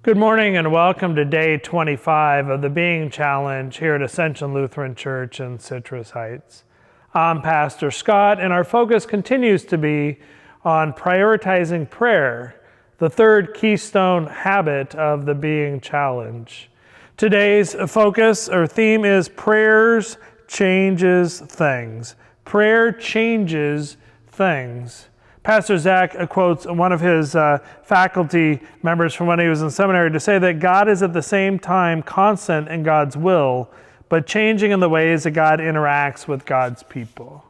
Good morning and welcome to day 25 of the Being Challenge here at Ascension Lutheran Church in Citrus Heights. I'm Pastor Scott, and our focus continues to be on prioritizing prayer, the third keystone habit of the Being Challenge. Today's focus or theme is prayers changes things. Prayer changes things. Pastor Zach quotes one of his faculty members from when he was in seminary to say that God is at the same time constant in God's will, but changing in the ways that God interacts with God's people.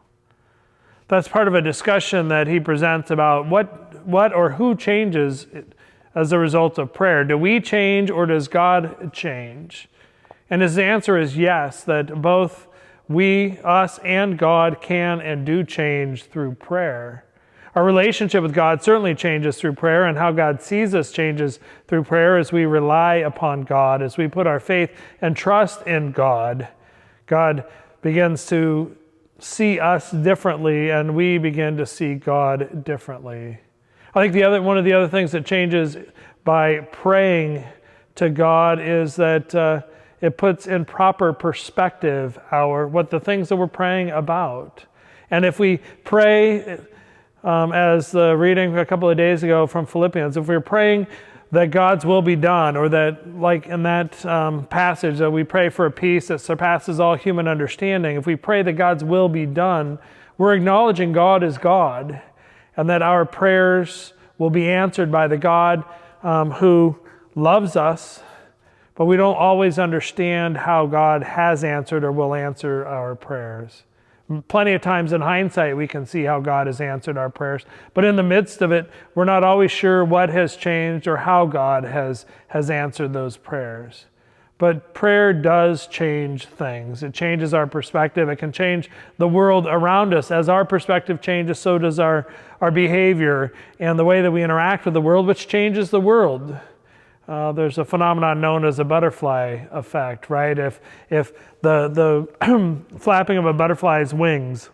That's part of a discussion that he presents about what or who changes as a result of prayer. Do we change or does God change? And his answer is yes, that both we, us, and God can and do change through prayer. Our relationship with God certainly changes through prayer, and how God sees us changes through prayer as we rely upon God, as we put our faith and trust in God. God begins to see us differently, and we begin to see God differently. I think one of the other things that changes by praying to God is that it puts in proper perspective what the things that we're praying about. And if we pray, as the reading a couple of days ago from Philippians, if we're praying that God's will be done, or that, like in that passage, that we pray for a peace that surpasses all human understanding, if we pray that God's will be done, we're acknowledging God is God, and that our prayers will be answered by the God who loves us, but we don't always understand how God has answered or will answer our prayers. Plenty of times in hindsight, we can see how God has answered our prayers. But in the midst of it, we're not always sure what has changed or how God has answered those prayers. But prayer does change things. It changes our perspective. It can change the world around us. As our perspective changes, so does our behavior and the way that we interact with the world, which changes the world. There's a phenomenon known as a butterfly effect, right? If the flapping of a butterfly's wings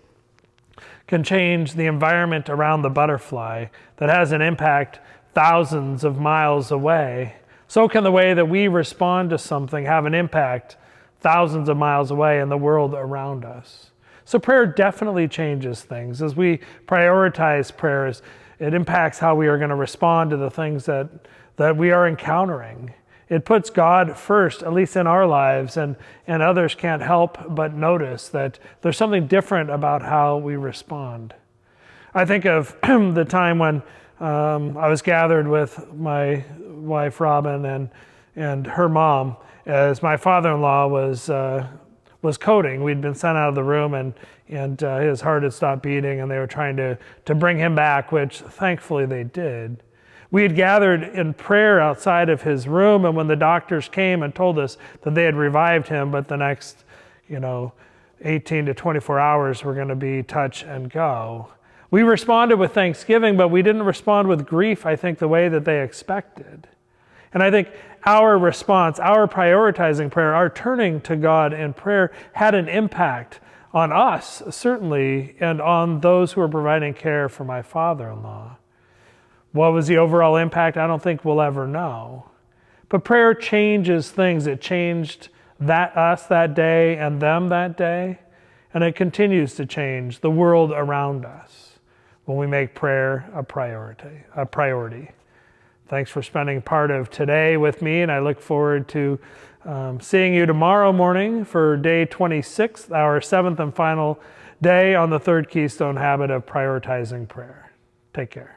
can change the environment around the butterfly that has an impact thousands of miles away, so can the way that we respond to something have an impact thousands of miles away in the world around us. So prayer definitely changes things. As we prioritize prayers, it impacts how we are going to respond to the things that we are encountering. It puts God first, at least in our lives, and others can't help but notice that there's something different about how we respond. I think of the time when I was gathered with my wife Robin and her mom as my father-in-law was coding. We'd been sent out of the room and his heart had stopped beating, and they were trying to bring him back, which thankfully they did. We had gathered in prayer outside of his room, and when the doctors came and told us that they had revived him, but the next, 18 to 24 hours were going to be touch and go. We responded with thanksgiving, but we didn't respond with grief, I think, the way that they expected. And I think our response, our prioritizing prayer, our turning to God in prayer had an impact on us, certainly, and on those who were providing care for my father-in-law. What was the overall impact? I don't think we'll ever know. But prayer changes things. It changed us that day and them that day, and it continues to change the world around us when we make prayer a priority. Thanks for spending part of today with me, and I look forward to seeing you tomorrow morning for day 26, our seventh and final day on the third keystone habit of prioritizing prayer. Take care.